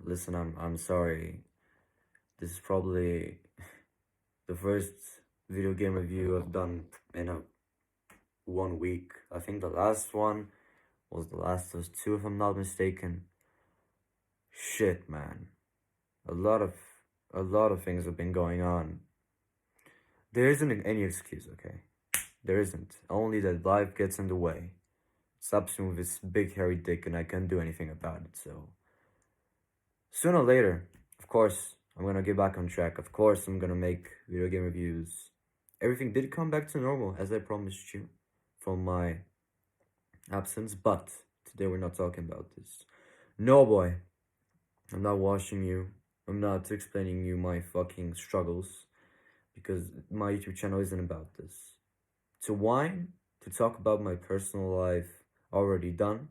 Listen, I'm sorry. This is probably the first video game review I've done in a 1 week. I think the last one was The Last of Us 2, if I'm not mistaken. Shit, man. A lot of a lot of things have been going on. There isn't any excuse, okay? There isn't. Only that life gets in the way. Stops me with his big hairy dick and I can't do anything about it, so sooner or later, of course, I'm gonna get back on track. Of course, I'm gonna make video game reviews. Everything did come back to normal, as I promised you, from my absence, but today we're not talking about this. No, boy, I'm not washing you. I'm not explaining you my fucking struggles, because my YouTube channel isn't about this. To whine, to talk about my personal life, already done,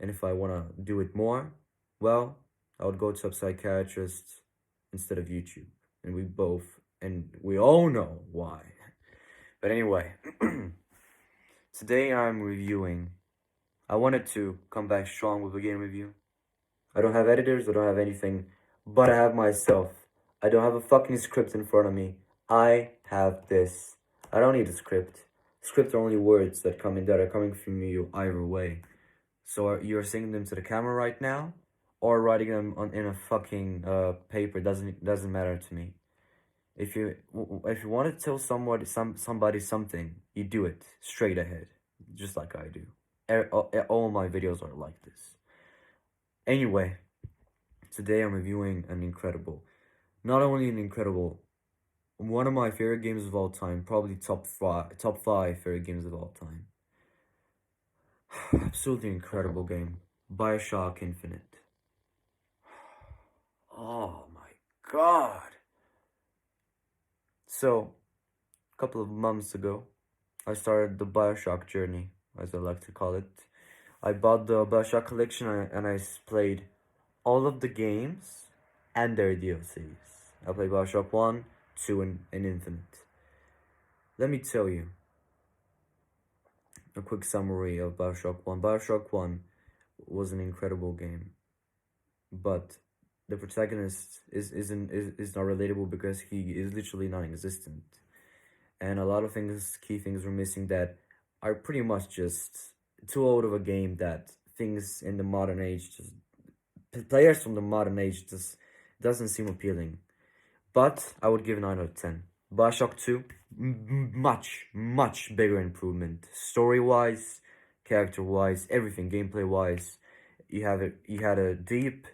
and if I wanna do it more, well, I would go to a psychiatrist instead of YouTube. And we all know why. But anyway, today I'm reviewing. I wanted to come back strong with a game review. I don't have editors, I don't have anything, but I have myself. I don't have a fucking script in front of me. I have this. I don't need a script. Scripts are only words that are coming from you either way. So you're singing them to the camera right now, or writing them in a fucking paper doesn't matter to me. If you want to tell somebody something, you do it straight ahead, just like I do. All my videos are like this. Anyway, today I'm reviewing not only an incredible, one of my favorite games of all time, probably top five favorite games of all time. Absolutely incredible game, Bioshock Infinite. Oh my god. So, a couple of months ago, I started the Bioshock journey, as I like to call it. I bought the Bioshock collection and I played all of the games and their DLCs. I played Bioshock 1, 2, and Infinite. Let me tell you a quick summary of Bioshock 1. Bioshock 1 was an incredible game, but the protagonist is not relatable because he is literally non-existent. And a lot of key things were missing that are pretty much just too old of a game that things in the modern age players from the modern age just doesn't seem appealing. But I would give 9 out of 10. Bioshock 2, much bigger improvement. Story-wise, character-wise, everything, gameplay-wise. You had a deep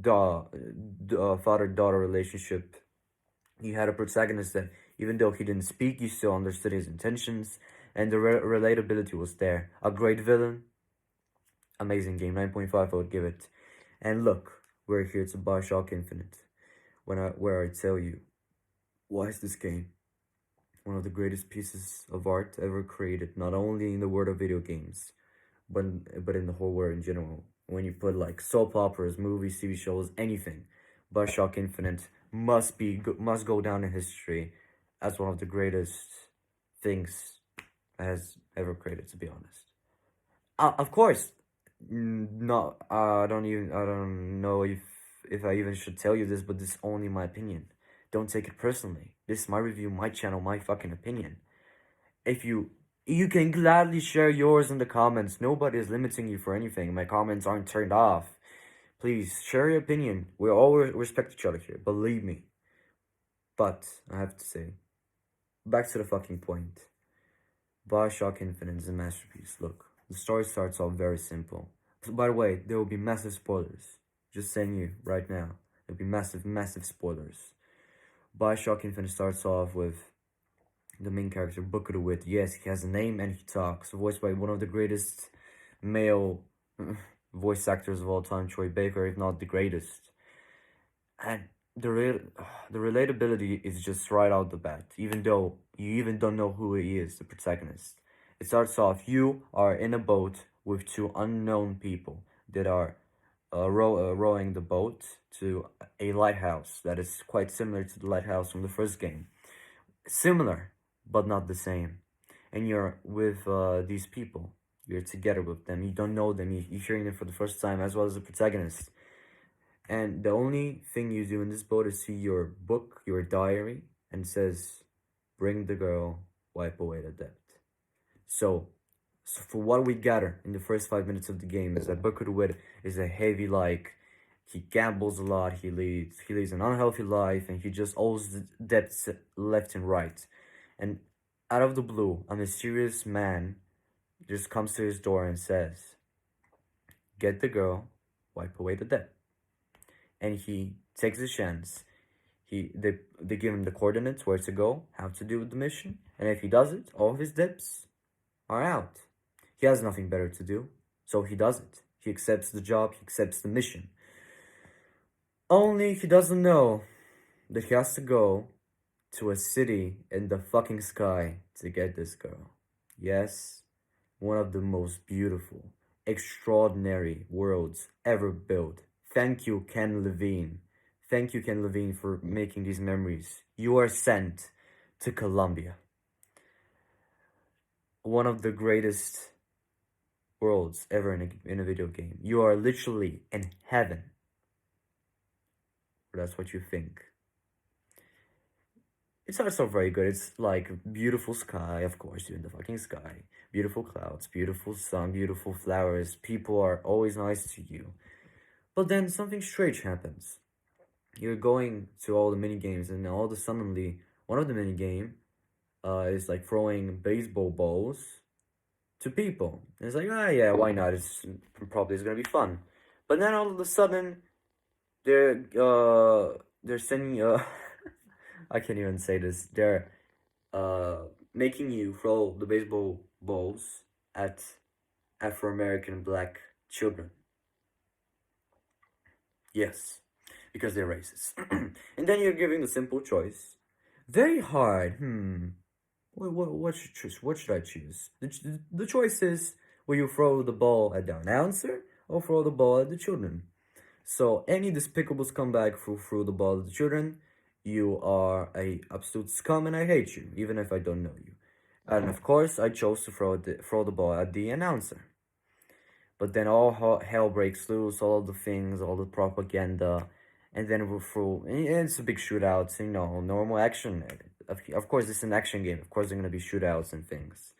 father-daughter relationship. You had a protagonist that, even though he didn't speak, you still understood his intentions, and the relatability was there. A great villain, amazing game. 9.5 I would give it. And look, we're here to Bioshock Infinite, where I tell you, why is this game one of the greatest pieces of art ever created, not only in the world of video games, but in the whole world in general. When you put like soap operas, movies, TV shows, anything, Bioshock Infinite must go down in history as one of the greatest things has ever created. To be honest, of course, no, I don't know if I even should tell you this, but this is only my opinion. Don't take it personally. This is my review, my channel, my fucking opinion. If you can gladly share yours in the comments. Nobody is limiting you for anything. My comments aren't turned off. Please share your opinion. We all respect each other here, believe me. But I have to say, back to the fucking point. Bioshock Infinite is a masterpiece. Look, the story starts off very simple. By the way, there will be massive spoilers. Just saying you right now. There'll be massive spoilers. Bioshock Infinite starts off with the main character, Booker DeWitt. Yes, he has a name and he talks. Voiced by one of the greatest male voice actors of all time, Troy Baker, if not the greatest. And the relatability is just right out the bat, even though you even don't know who he is, the protagonist. It starts off, you are in a boat with two unknown people that are rowing the boat to a lighthouse that is quite similar to the lighthouse from the first game. Similar, but not the same. And you're with these people. You're together with them. You don't know them. You're hearing them for the first time, as well as the protagonist. And the only thing you do in this boat is see your book, your diary, and it says, "Bring the girl, wipe away the debt." So, for what we gather in the first 5 minutes of the game is that Buckethead is a heavy, like, he gambles a lot, he leads an unhealthy life, and he just owes debts left and right. And out of the blue, a mysterious man just comes to his door and says, "Get the girl, wipe away the debt." And he takes a chance. They give him the coordinates where to go, how to do the mission, and if he does it, all of his debts are out. He has nothing better to do, so he does it. He accepts the job, he accepts the mission. Only he doesn't know that he has to go to a city in the fucking sky to get this girl. Yes, one of the most beautiful, extraordinary worlds ever built. Thank you, Ken Levine. Thank you, Ken Levine, for making these memories. You are sent to Colombia. One of the greatest worlds ever in a video game. You are literally in heaven. That's what you think. It's also very good. It's like beautiful sky, of course, you're in the fucking sky. Beautiful clouds, beautiful sun, beautiful flowers. People are always nice to you. But then something strange happens. You're going to all the mini games, and all of a suddenly, one of the mini game is like throwing baseball balls to people. And it's like, ah, yeah, why not? It's gonna be fun. But then all of a sudden, they're sending I can't even say this. They're making you throw the baseball balls at Afro-American black children. Yes, because they're racist. And then you're giving a simple choice. Very hard. What should choose? What should I choose? The choice is: will you throw the ball at the announcer or throw the ball at the children? So any despicable scumbag who threw the ball at the children, you are a absolute scum, and I hate you, even if I don't know you. And of course, I chose to throw the ball at the announcer. But then all hell breaks loose, all of the things, all the propaganda, and then we're through. And it's a big shootout, normal action. Of course, it's an action game. Of course, there are gonna be shootouts and things,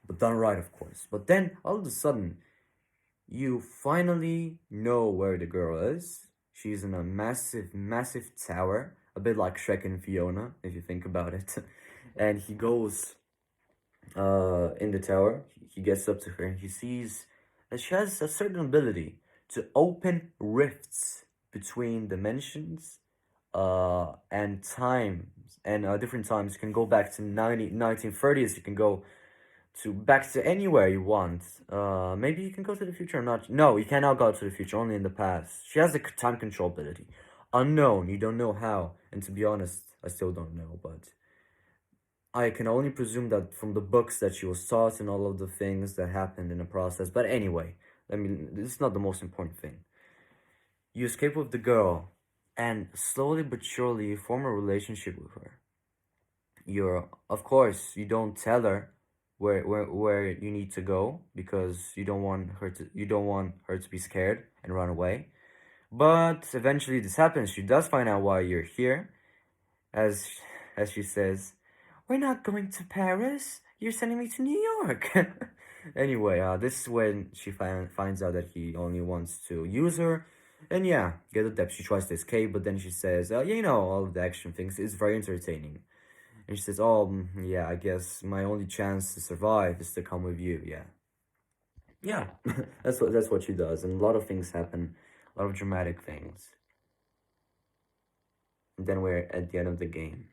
but done right, of course. But then all of a sudden, you finally know where the girl is. She's in a massive, massive tower, a bit like Shrek and Fiona, if you think about it. And he goes in the tower. He gets up to her and he sees that she has a certain ability to open rifts between dimensions and times. And different times. You can go back to 1930s. You can go back to anywhere you want. Maybe you can go to the future or not. No, you cannot go to the future, only in the past. She has a time control ability. Unknown, you don't know how. And to be honest, I still don't know, but I can only presume that from the books that she was taught and all of the things that happened in the process. But anyway, this is not the most important thing. You escape with the girl, and slowly but surely you form a relationship with her. Of course, you don't tell her where you need to go because you don't want her to be scared and run away. But eventually this happens. She does find out why you're here, as she says, "We're not going to Paris. You're sending me to New York." Anyway, this is when she finds out that he only wants to use her. And yeah, get the depth. She tries to escape, but then she says, all of the action things is very entertaining. And she says, "Oh, yeah, I guess my only chance to survive is to come with you." Yeah. Yeah, that's what she does. And a lot of things happen, a lot of dramatic things. And then we're at the end of the game.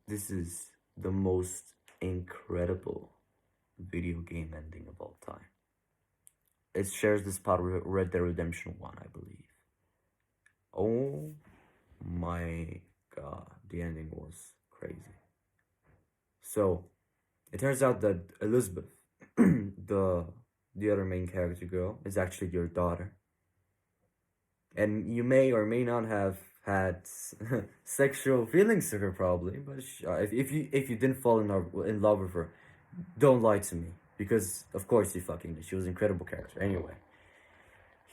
This is the most incredible video game ending of all time. It shares this part with Red Dead Redemption 1, I believe. Oh my god, the ending was crazy. So, it turns out that Elizabeth, the other main character girl, is actually your daughter. And you may or may not have had sexual feelings to her, probably. But if you didn't fall in love with her, don't lie to me, because of course you fucking did. She was an incredible character. Anyway,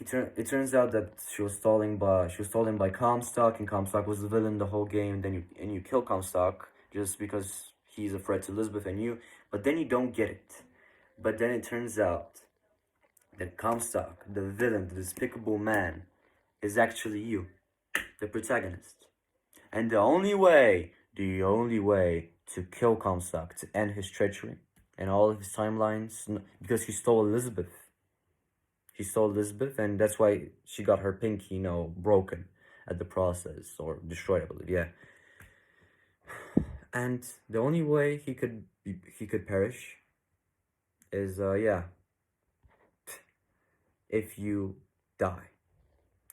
It turns out that she was stolen by Comstock, and Comstock was the villain the whole game. Then you kill Comstock just because he's a threat to Elizabeth and you, but then you don't get it. But then it turns out that Comstock, the villain, the despicable man, is actually you, the protagonist. And the only way to kill Comstock, to end his treachery and all of his timelines, because he stole Elizabeth. He stole Elizabeth, and that's why she got her pinky, broken at the process, or destroyed, I believe. Yeah. And the only way he could perish is if you die.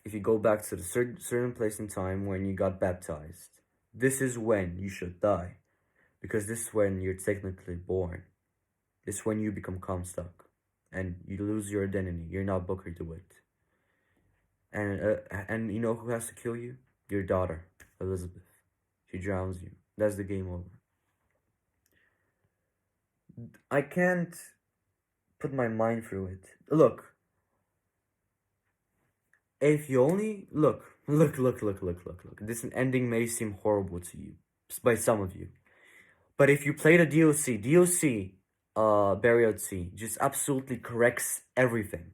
If you go back to the certain place in time when you got baptized, this is when you should die, because this is when you're technically born. This is when you become Comstock, and you lose your identity. You're not Booker DeWitt. And you know who has to kill you? Your daughter, Elizabeth. She drowns you. That's the game over. I can't put my mind through it. Look, if you only look. This ending may seem horrible to you, by some of you, but if you play the DLC, Burial Sea just absolutely corrects everything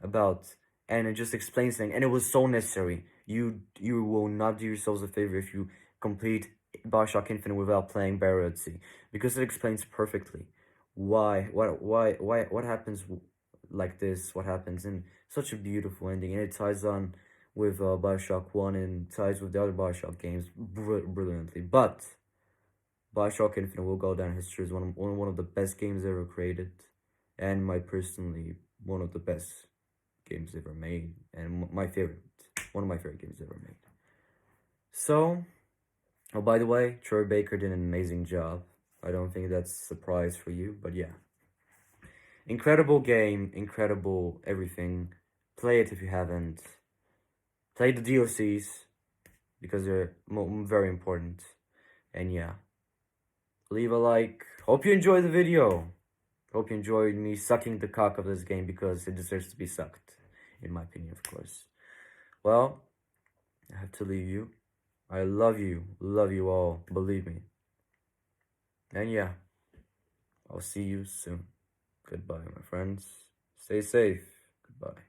about, and it just explains things, and it was so necessary. You will not do yourselves a favor if you complete Bioshock Infinite without playing Burial at Sea, because it explains perfectly what happens like this, what happens in such a beautiful ending, and it ties on with Bioshock 1 and ties with the other Bioshock games brilliantly. But Bioshock Infinite will go down history as one of the best games ever created, and my personally one of the best games ever made, and one of my favorite games ever made. So, oh, by the way, Troy Baker did an amazing job. I don't think that's a surprise for you, but yeah. Incredible game, incredible everything. Play it if you haven't. Play the DLCs, because they're very important. And yeah. Leave a like. Hope you enjoyed the video. Hope you enjoyed me sucking the cock of this game, because it deserves to be sucked. In my opinion, of course. Well, I have to leave you. I love you all, believe me. And yeah, I'll see you soon. Goodbye, my friends. Stay safe. Goodbye.